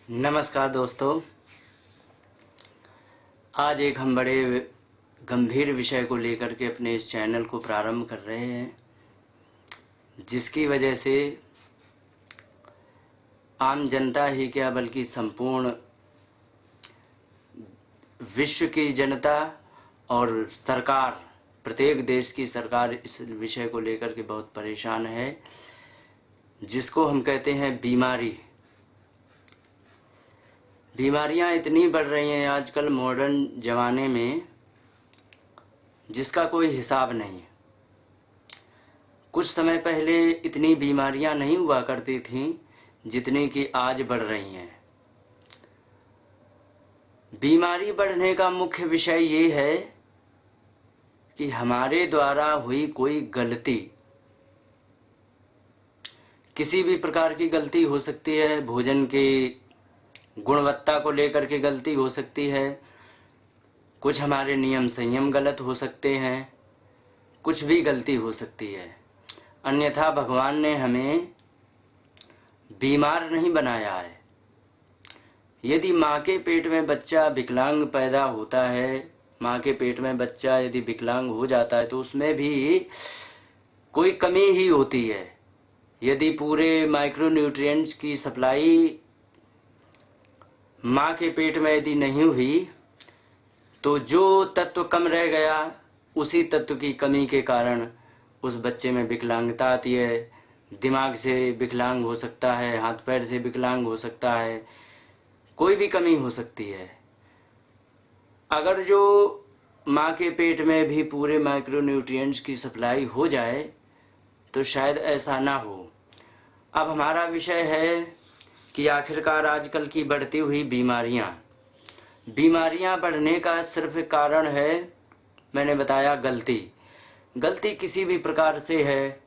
नमस्कार दोस्तों। आज एक हम बड़े गंभीर विषय को लेकर के अपने इस चैनल को प्रारंभ कर रहे हैं, जिसकी वजह से आम जनता ही क्या बल्कि संपूर्ण विश्व की जनता और सरकार, प्रत्येक देश की सरकार इस विषय को लेकर के बहुत परेशान है, जिसको हम कहते हैं बीमारी। बीमारियां इतनी बढ़ रही हैं आजकल मॉडर्न ज़माने में, जिसका कोई हिसाब नहीं। कुछ समय पहले इतनी बीमारियां नहीं हुआ करती थीं जितनी कि आज बढ़ रही हैं। बीमारी बढ़ने का मुख्य विषय ये है कि हमारे द्वारा हुई कोई गलती, किसी भी प्रकार की गलती हो सकती है। भोजन की गुणवत्ता को लेकर के गलती हो सकती है, कुछ हमारे नियम संयम गलत हो सकते हैं, कुछ भी गलती हो सकती है। अन्यथा भगवान ने हमें बीमार नहीं बनाया है। यदि माँ के पेट में बच्चा विकलांग पैदा होता है, माँ के पेट में बच्चा यदि विकलांग हो जाता है तो उसमें भी कोई कमी ही होती है। यदि पूरे माइक्रोन्यूट्रिएंट्स की सप्लाई माँ के पेट में यदि नहीं हुई तो जो तत्व कम रह गया, उसी तत्व की कमी के कारण उस बच्चे में विकलांगता आती है। दिमाग से विकलांग हो सकता है, हाथ पैर से विकलांग हो सकता है, कोई भी कमी हो सकती है। अगर जो माँ के पेट में भी पूरे माइक्रोन्यूट्रिएंट्स की सप्लाई हो जाए तो शायद ऐसा ना हो। अब हमारा विषय है कि आखिरकार आजकल की बढ़ती हुई बीमारियां बढ़ने का सिर्फ कारण है, मैंने बताया, गलती किसी भी प्रकार से है।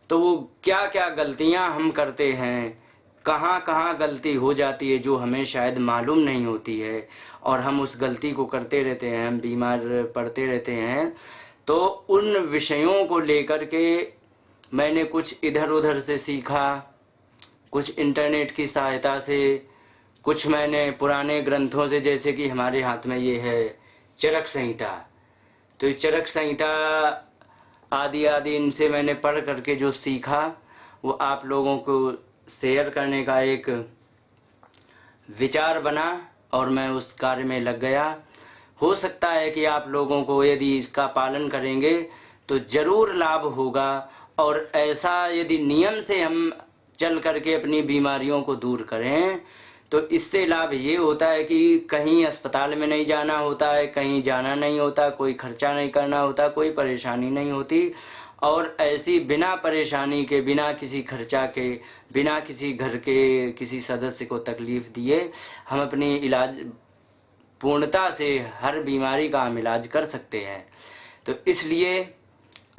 तो वो क्या क्या गलतियां हम करते हैं, कहाँ कहाँ गलती हो जाती है जो हमें शायद मालूम नहीं होती है, और हम उस गलती को करते रहते हैं, हम बीमार पड़ते रहते हैं। तो उन विषयों को लेकर के मैंने कुछ इधर उधर से सीखा, कुछ इंटरनेट की सहायता से, कुछ मैंने पुराने ग्रंथों से, जैसे कि हमारे हाथ में ये है चरक संहिता। तो ये चरक संहिता आदि इनसे मैंने पढ़ करके जो सीखा वो आप लोगों को शेयर करने का एक विचार बना और मैं उस कार्य में लग गया। हो सकता है कि आप लोगों को यदि इसका पालन करेंगे तो ज़रूर लाभ होगा, और ऐसा यदि नियम से हम चल करके अपनी बीमारियों को दूर करें तो इससे लाभ ये होता है कि कहीं अस्पताल में नहीं जाना होता है, कहीं जाना नहीं होता, कोई खर्चा नहीं करना होता, कोई परेशानी नहीं होती। और ऐसी बिना परेशानी के, बिना किसी खर्चा के, बिना किसी घर के किसी सदस्य को तकलीफ़ दिए हम अपनी इलाज पूर्णता से हर बीमारी का हम इलाज कर सकते हैं। तो इसलिए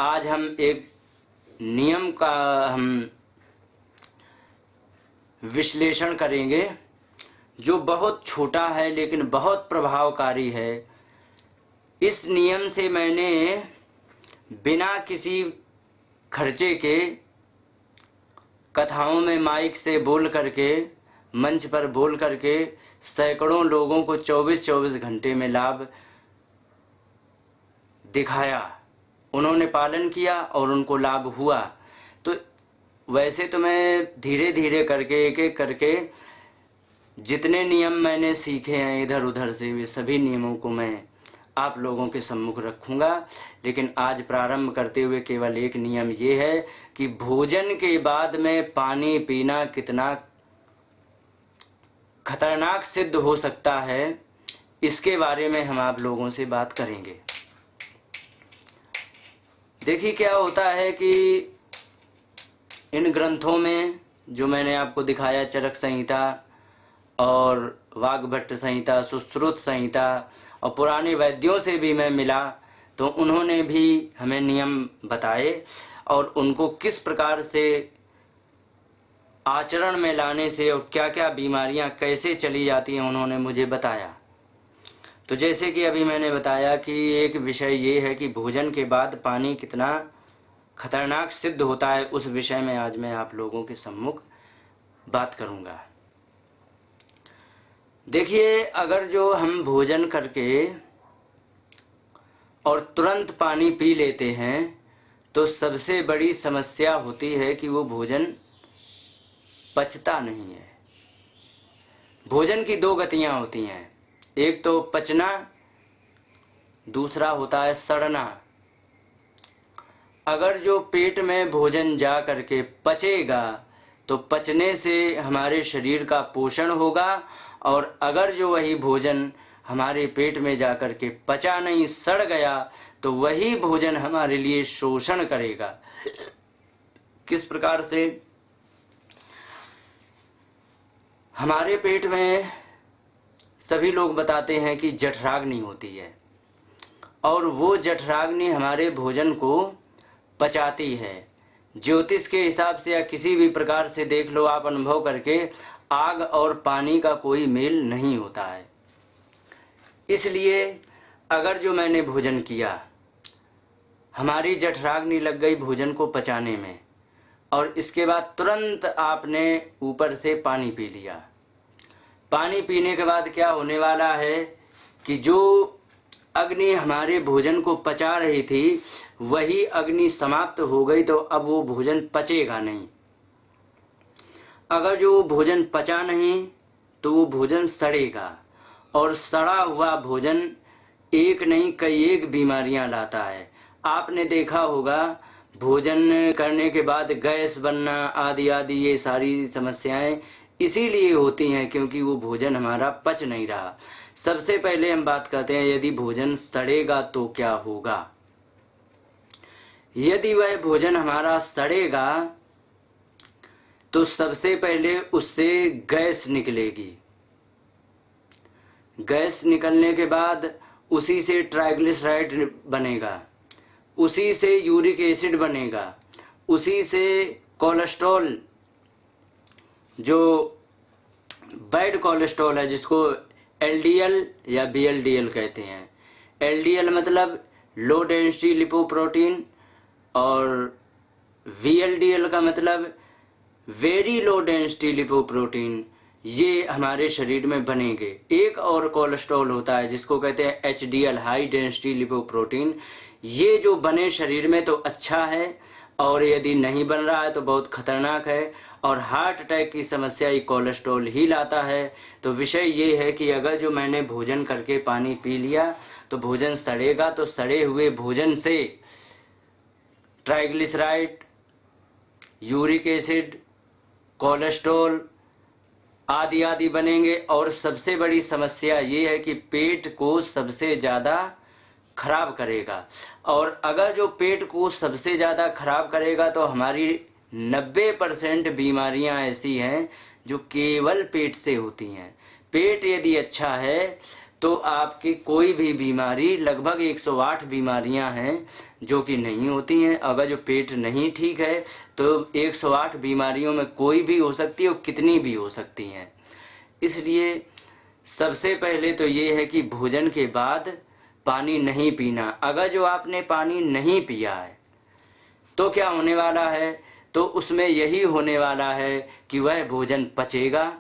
आज हम एक नियम का हम विश्लेषण करेंगे जो बहुत छोटा है लेकिन बहुत प्रभावकारी है। इस नियम से मैंने बिना किसी खर्चे के कथाओं में माइक से बोल करके, मंच पर बोल करके सैकड़ों लोगों को 24-24 घंटे में लाभ दिखाया। उन्होंने पालन किया और उनको लाभ हुआ। तो वैसे तो मैं धीरे धीरे करके, एक एक करके जितने नियम मैंने सीखे हैं इधर उधर से, वे सभी नियमों को मैं आप लोगों के सम्मुख रखूँगा। लेकिन आज प्रारंभ करते हुए केवल एक नियम ये है कि भोजन के बाद में पानी पीना कितना खतरनाक सिद्ध हो सकता है, इसके बारे में हम आप लोगों से बात करेंगे। देखिए क्या होता है कि इन ग्रंथों में जो मैंने आपको दिखाया, चरक संहिता और वाग्भट्ट संहिता, सुश्रुत संहिता, और पुराने वैद्यों से भी मैं मिला तो उन्होंने भी हमें नियम बताए और उनको किस प्रकार से आचरण में लाने से और क्या क्या बीमारियां कैसे चली जाती हैं उन्होंने मुझे बताया। तो जैसे कि अभी मैंने बताया कि एक विषय ये है कि भोजन के बाद पानी कितना खतरनाक सिद्ध होता है, उस विषय में आज मैं आप लोगों के सम्मुख बात करूंगा। देखिए, अगर जो हम भोजन करके और तुरंत पानी पी लेते हैं तो सबसे बड़ी समस्या होती है कि वो भोजन पचता नहीं है। भोजन की दो गतियां होती हैं, एक तो पचना, दूसरा होता है सड़ना। अगर जो पेट में भोजन जा करके पचेगा तो पचने से हमारे शरीर का पोषण होगा, और अगर जो वही भोजन हमारे पेट में जा करके पचा नहीं, सड़ गया, तो वही भोजन हमारे लिए शोषण करेगा। किस प्रकार से? हमारे पेट में सभी लोग बताते हैं कि जठराग्नि होती है, और वो जठराग्नि हमारे भोजन को पचाती है। ज्योतिष के हिसाब से या किसी भी प्रकार से देख लो आप अनुभव करके, आग और पानी का कोई मेल नहीं होता है। इसलिए अगर जो मैंने भोजन किया, हमारी जठराग्नि लग गई भोजन को पचाने में, और इसके बाद तुरंत आपने ऊपर से पानी पी लिया। पानी पीने के बाद क्या होने वाला है कि जो अग्नि हमारे भोजन को पचा रही थी, वही अग्नि समाप्त हो गई, तो अब वो भोजन पचेगा नहीं। अगर जो भोजन पचा नहीं तो वो भोजन सड़ेगा, और सड़ा हुआ भोजन एक नहीं कई एक बीमारियां लाता है। आपने देखा होगा भोजन करने के बाद गैस बनना आदि आदि, ये सारी समस्याएं इसीलिए होती हैं क्योंकि वो भोजन हमारा पच नहीं रहा। सबसे पहले हम बात करते हैं, यदि भोजन सड़ेगा तो क्या होगा। यदि वह भोजन हमारा सड़ेगा तो सबसे पहले उससे गैस निकलेगी। गैस निकलने के बाद उसी से ट्राइग्लिसराइड बनेगा, उसी से यूरिक एसिड बनेगा, उसी से कोलेस्ट्रॉल, जो बैड कोलेस्ट्रॉल है जिसको एलडीएल या बीएलडीएल कहते हैं। एलडीएल मतलब लो डेंसिटी लिपोप्रोटीन, और वीएलडीएल का मतलब वेरी लो डेंसिटी लिपोप्रोटीन, ये हमारे शरीर में बनेंगे। एक और कोलेस्ट्रॉल होता है जिसको कहते हैं एचडीएल, हाई डेंसिटी लिपोप्रोटीन। ये जो बने शरीर में तो अच्छा है, और यदि नहीं बन रहा है तो बहुत खतरनाक है, और हार्ट अटैक की समस्या ये कोलेस्ट्रॉल ही लाता है। तो विषय ये है कि अगर जो मैंने भोजन करके पानी पी लिया तो भोजन सड़ेगा, तो सड़े हुए भोजन से ट्राइग्लिसराइड, यूरिक एसिड, कोलेस्ट्रॉल आदि आदि बनेंगे। और सबसे बड़ी समस्या ये है कि पेट को सबसे ज़्यादा खराब करेगा, और अगर जो पेट को सबसे ज़्यादा खराब करेगा तो हमारी 90% बीमारियां ऐसी हैं जो केवल पेट से होती हैं। पेट यदि अच्छा है तो आपकी कोई भी बीमारी, लगभग 108 बीमारियां हैं जो कि नहीं होती हैं। अगर जो पेट नहीं ठीक है तो 108 बीमारियों में कोई भी हो सकती है और कितनी भी हो सकती हैं। इसलिए सबसे पहले तो ये है कि भोजन के बाद पानी नहीं पीना। अगर जो आपने पानी नहीं पिया है तो क्या होने वाला है, तो उसमें यही होने वाला है कि वह भोजन पचेगा,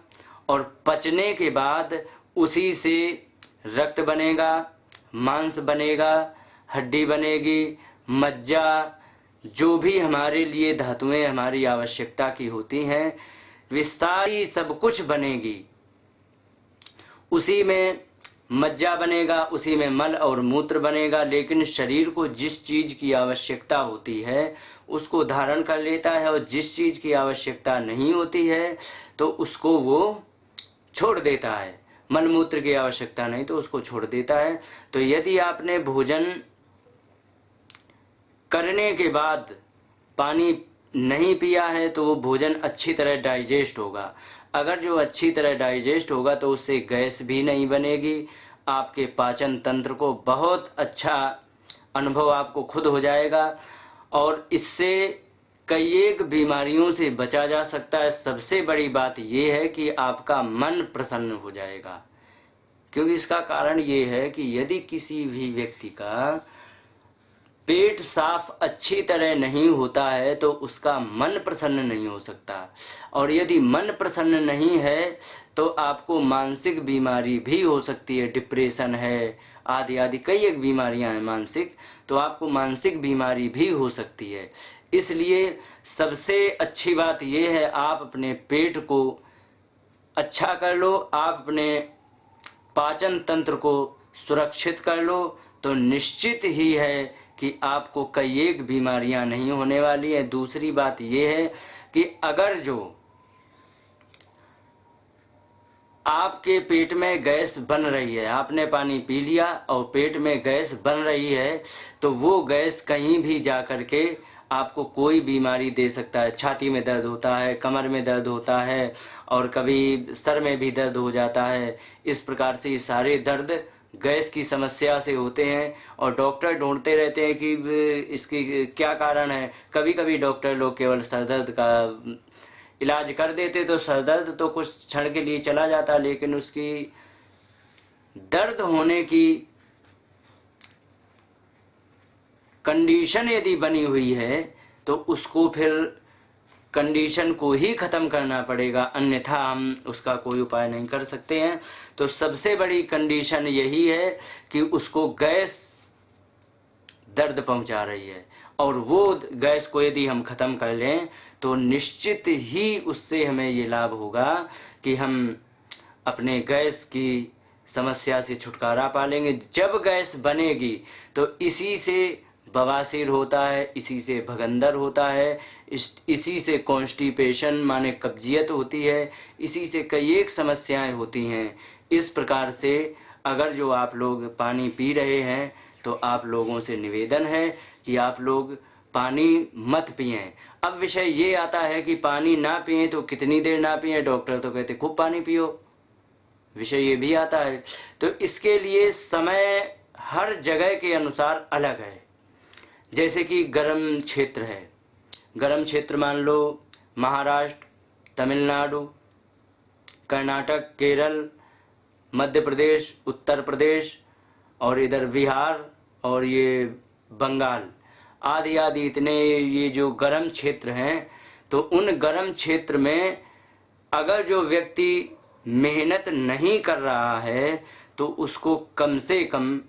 और पचने के बाद उसी से रक्त बनेगा, मांस बनेगा, हड्डी बनेगी, मज्जा, जो भी हमारे लिए धातुएं हमारी आवश्यकता की होती हैं, वे सारी सब कुछ बनेगी। उसी में मज्जा बनेगा, उसी में मल और मूत्र बनेगा। लेकिन शरीर को जिस चीज की आवश्यकता होती है उसको धारण कर लेता है, और जिस चीज की आवश्यकता नहीं होती है तो उसको वो छोड़ देता है। मल मूत्र की आवश्यकता नहीं तो उसको छोड़ देता है। तो यदि आपने भोजन करने के बाद पानी नहीं पिया है तो वो भोजन अच्छी तरह डाइजेस्ट होगा। अगर जो अच्छी तरह डाइजेस्ट होगा तो उससे गैस भी नहीं बनेगी, आपके पाचन तंत्र को बहुत अच्छा अनुभव आपको खुद हो जाएगा, और इससे कई एक बीमारियों से बचा जा सकता है। सबसे बड़ी बात यह है कि आपका मन प्रसन्न हो जाएगा, क्योंकि इसका कारण ये है कि यदि किसी भी व्यक्ति का पेट साफ अच्छी तरह नहीं होता है तो उसका मन प्रसन्न नहीं हो सकता, और यदि मन प्रसन्न नहीं है तो आपको मानसिक बीमारी भी हो सकती है, डिप्रेशन है आदि आदि कई एक बीमारियां हैं मानसिक, तो आपको मानसिक बीमारी भी हो सकती है। इसलिए सबसे अच्छी बात यह है आप अपने पेट को अच्छा कर लो, आप अपने पाचन तंत्र को सुरक्षित कर लो, तो निश्चित ही है कि आपको कई एक बीमारियां नहीं होने वाली है। दूसरी बात यह है कि अगर जो आपके पेट में गैस बन रही है, आपने पानी पी लिया और पेट में गैस बन रही है, तो वो गैस कहीं भी जा कर के आपको कोई बीमारी दे सकता है। छाती में दर्द होता है, कमर में दर्द होता है और कभी सर में भी दर्द हो जाता है। इस प्रकार से ये सारे दर्द गैस की समस्या से होते हैं और डॉक्टर ढूंढते रहते हैं कि इसकी क्या कारण है। कभी कभी डॉक्टर लोग केवल सर दर्द का इलाज कर देते तो सर दर्द तो कुछ क्षण के लिए चला जाता, लेकिन उसकी दर्द होने की कंडीशन यदि बनी हुई है तो उसको फिर कंडीशन को ही खत्म करना पड़ेगा, अन्यथा हम उसका कोई उपाय नहीं कर सकते हैं। तो सबसे बड़ी कंडीशन यही है कि उसको गैस दर्द पहुंचा रही है, और वो गैस को यदि हम खत्म कर लें तो निश्चित ही उससे हमें ये लाभ होगा कि हम अपने गैस की समस्या से छुटकारा पा लेंगे। जब गैस बनेगी तो इसी से बवासीर होता है, इसी से भगंदर होता है, इसी से कॉन्स्टिपेशन माने कब्जियत होती है, इसी से कई एक समस्याएं होती हैं। इस प्रकार से अगर जो आप लोग पानी पी रहे हैं तो आप लोगों से निवेदन है कि आप लोग पानी मत पिएं। अब विषय ये आता है कि पानी ना पिए तो कितनी देर ना पिए, डॉक्टर तो कहते खूब पानी पियो, विषय ये भी आता है। तो इसके लिए समय हर जगह के अनुसार अलग है। जैसे कि गर्म क्षेत्र है, गर्म क्षेत्र मान लो महाराष्ट्र, तमिलनाडु, कर्नाटक, केरल, मध्य प्रदेश, उत्तर प्रदेश और इधर बिहार और ये बंगाल आदि आदि इतने ये जो गर्म क्षेत्र हैं, तो उन गर्म क्षेत्र में अगर जो व्यक्ति मेहनत नहीं कर रहा है तो उसको कम से कम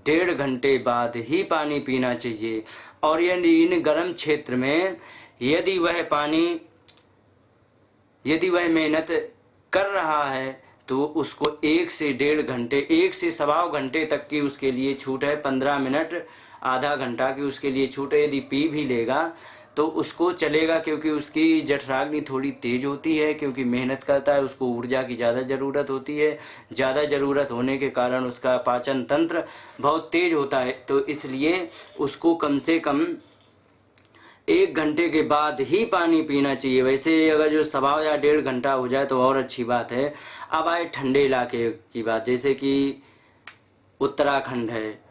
1.5 घंटे बाद ही पानी पीना चाहिए। और यदि इन गर्म क्षेत्र में यदि वह मेहनत कर रहा है तो उसको 1 से 1.5 घंटे, 1 से सवा घंटे तक की उसके लिए छूट है, 15 मिनट आधा घंटा की उसके लिए छूट है। यदि पी भी लेगा तो उसको चलेगा, क्योंकि उसकी जठराग्नि थोड़ी तेज होती है, क्योंकि मेहनत करता है, उसको ऊर्जा की ज़्यादा ज़रूरत होती है। ज़्यादा ज़रूरत होने के कारण उसका पाचन तंत्र बहुत तेज होता है, तो इसलिए उसको कम से कम 1 घंटे के बाद ही पानी पीना चाहिए। वैसे अगर जो सवा या 1.5 घंटा हो जाए तो और अच्छी बात है। अब आए ठंडे इलाके की बात, जैसे कि उत्तराखंड है,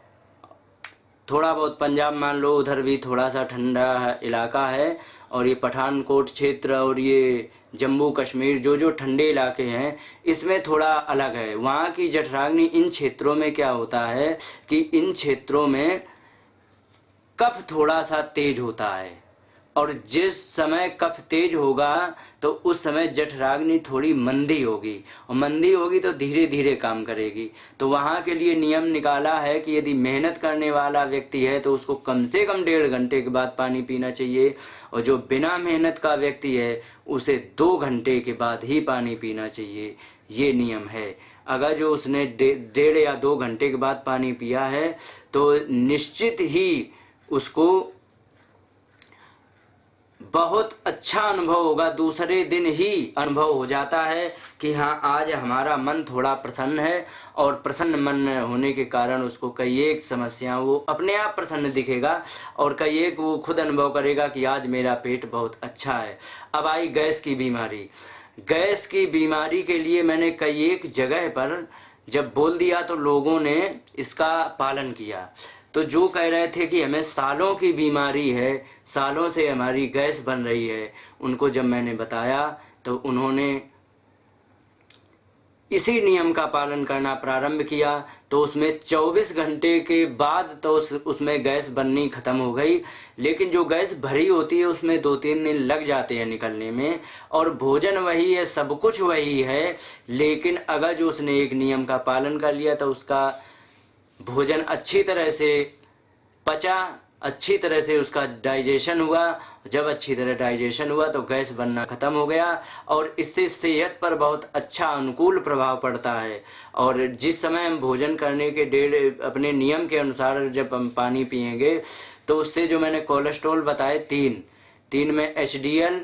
थोड़ा बहुत पंजाब मान लो, उधर भी थोड़ा सा ठंडा इलाका है, और ये पठानकोट क्षेत्र और ये जम्मू कश्मीर जो ठंडे इलाके हैं इसमें थोड़ा अलग है। वहाँ की जठराग्नि, इन क्षेत्रों में क्या होता है कि इन क्षेत्रों में कफ थोड़ा सा तेज होता है, और जिस समय कफ तेज होगा तो उस समय जठराग्नि थोड़ी मंदी होगी, और मंदी होगी तो धीरे धीरे काम करेगी। तो वहाँ के लिए नियम निकाला है कि यदि मेहनत करने वाला व्यक्ति है तो उसको कम से कम 1.5 घंटे के बाद पानी पीना चाहिए, और जो बिना मेहनत का व्यक्ति है उसे 2 घंटे के बाद ही पानी पीना चाहिए। ये नियम है। अगर जो उसने 1.5 या 2 घंटे के बाद पानी पिया है तो निश्चित ही उसको बहुत अच्छा अनुभव होगा, दूसरे दिन ही अनुभव हो जाता है कि हाँ आज हमारा मन थोड़ा प्रसन्न है, और प्रसन्न मन होने के कारण उसको कई एक समस्या वो अपने आप प्रसन्न दिखेगा, और कई एक वो खुद अनुभव करेगा कि आज मेरा पेट बहुत अच्छा है। अब आई गैस की बीमारी। गैस की बीमारी के लिए मैंने कई एक जगह पर जब बोल दिया तो लोगों ने इसका पालन किया। तो जो कह रहे थे कि हमें सालों की बीमारी है, सालों से हमारी गैस बन रही है, उनको जब मैंने बताया तो उन्होंने इसी नियम का पालन करना प्रारंभ किया तो उसमें 24 घंटे के बाद तो उसमें गैस बननी ख़त्म हो गई। लेकिन जो गैस भरी होती है उसमें 2-3 दिन लग जाते हैं निकलने में। और भोजन वही है, सब कुछ वही है, लेकिन अगर जो उसने एक नियम का पालन कर लिया तो उसका भोजन अच्छी तरह से पचा, अच्छी तरह से उसका डाइजेशन हुआ। जब अच्छी तरह डाइजेशन हुआ तो गैस बनना ख़त्म हो गया और इससे सेहत पर बहुत अच्छा अनुकूल प्रभाव पड़ता है। और जिस समय हम भोजन करने के अपने नियम के अनुसार जब हम पानी पिएंगे तो उससे जो मैंने कोलेस्ट्रॉल बताए 3 में HDL,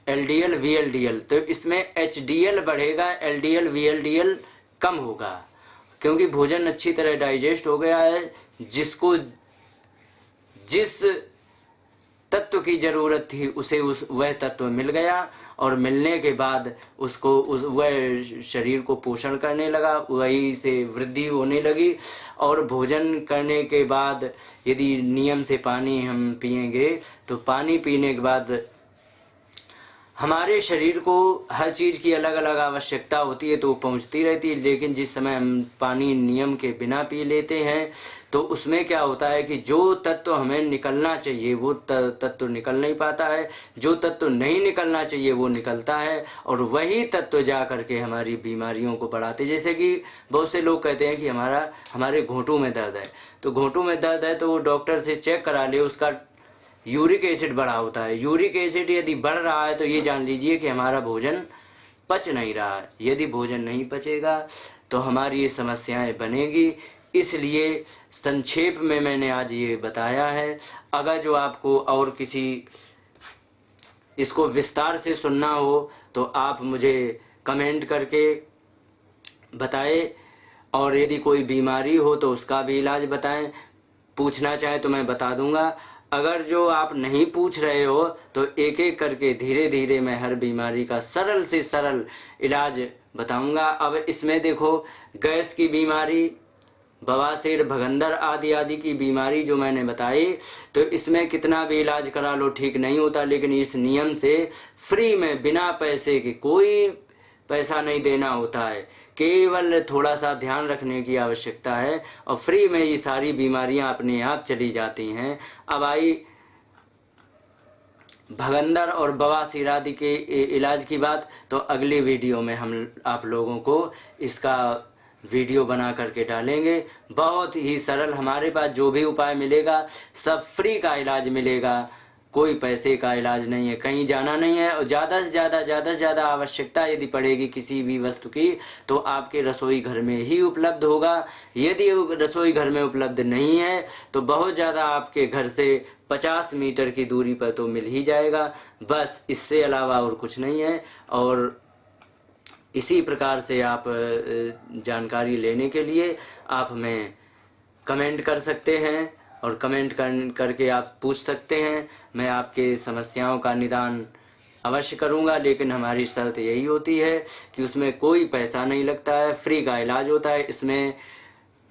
LDL, VLDL, तो इसमें HDL बढ़ेगा, LDL, VLDL कम होगा, क्योंकि भोजन अच्छी तरह डाइजेस्ट हो गया है। जिसको जिस तत्व की ज़रूरत थी उसे वह तत्व मिल गया और मिलने के बाद उसको वह शरीर को पोषण करने लगा, वही से वृद्धि होने लगी। और भोजन करने के बाद यदि नियम से पानी हम पिएंगे तो पानी पीने के बाद हमारे शरीर को हर चीज़ की अलग अलग आवश्यकता होती है तो वो पहुँचती रहती है। लेकिन जिस समय हम पानी नियम के बिना पी लेते हैं तो उसमें क्या होता है कि जो तत्व हमें निकलना चाहिए वो तत्व निकल नहीं पाता है, जो तत्व नहीं निकलना चाहिए वो निकलता है और वही तत्व जा करके हमारी बीमारियों को बढ़ाते। जैसे कि बहुत से लोग कहते हैं कि हमारे घुटनों में दर्द है, तो घुटनों में दर्द है तो वो डॉक्टर से चेक करा ले, उसका यूरिक एसिड बढ़ा होता है। यूरिक एसिड यदि बढ़ रहा है तो ये जान लीजिए कि हमारा भोजन पच नहीं रहा है। यदि भोजन नहीं पचेगा तो हमारी ये समस्याएं बनेगी। इसलिए संक्षेप में मैंने आज ये बताया है। अगर जो आपको और किसी इसको विस्तार से सुनना हो तो आप मुझे कमेंट करके बताएं, और यदि कोई बीमारी हो तो उसका भी इलाज बताएं। पूछना चाहें तो मैं बता दूंगा। अगर जो आप नहीं पूछ रहे हो तो एक एक करके धीरे धीरे मैं हर बीमारी का सरल से सरल इलाज बताऊंगा। अब इसमें देखो, गैस की बीमारी, बवासीर, भगंदर आदि की बीमारी जो मैंने बताई, तो इसमें कितना भी इलाज करा लो ठीक नहीं होता। लेकिन इस नियम से फ्री में, बिना पैसे के, कोई पैसा नहीं देना होता है, केवल थोड़ा सा ध्यान रखने की आवश्यकता है और फ्री में ये सारी बीमारियां अपने आप चली जाती हैं। अब आई भगंदर और बवासीर आदि के इलाज की बात, तो अगली वीडियो में हम आप लोगों को इसका वीडियो बना करके डालेंगे। बहुत ही सरल, हमारे पास जो भी उपाय मिलेगा सब फ्री का इलाज मिलेगा, कोई पैसे का इलाज नहीं है, कहीं जाना नहीं है। और ज़्यादा से ज़्यादा आवश्यकता यदि पड़ेगी किसी भी वस्तु की तो आपके रसोई घर में ही उपलब्ध होगा। यदि रसोई घर में उपलब्ध नहीं है तो बहुत ज़्यादा आपके घर से 50 मीटर की दूरी पर तो मिल ही जाएगा, बस इससे अलावा और कुछ नहीं है। और इसी प्रकार से आप जानकारी लेने के लिए आप हमें कमेंट कर सकते हैं और कमेंट करके आप पूछ सकते हैं। मैं आपके समस्याओं का निदान अवश्य करूंगा, लेकिन हमारी शर्त यही होती है कि उसमें कोई पैसा नहीं लगता है, फ्री का इलाज होता है। इसमें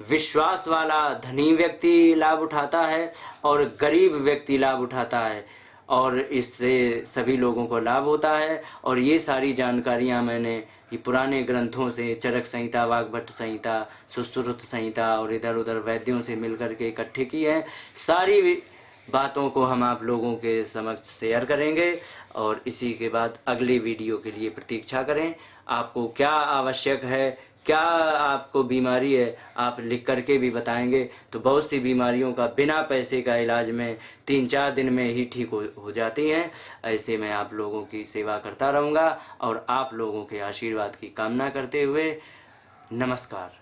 विश्वास वाला धनी व्यक्ति लाभ उठाता है और गरीब व्यक्ति लाभ उठाता है, और इससे सभी लोगों को लाभ होता है। और ये सारी जानकारियाँ मैंने ये पुराने ग्रंथों से, चरक संहिता, वाग्भट संहिता, सुश्रुत संहिता और इधर उधर वैद्यों से मिलकर के इकट्ठे की है। सारी बातों को हम आप लोगों के समक्ष शेयर करेंगे और इसी के बाद अगले वीडियो के लिए प्रतीक्षा करें। आपको क्या आवश्यक है, क्या आपको बीमारी है, आप लिख करके भी बताएंगे तो बहुत सी बीमारियों का बिना पैसे का इलाज में 3-4 दिन में ही ठीक हो जाती हैं। ऐसे मैं आप लोगों की सेवा करता रहूँगा और आप लोगों के आशीर्वाद की कामना करते हुए नमस्कार।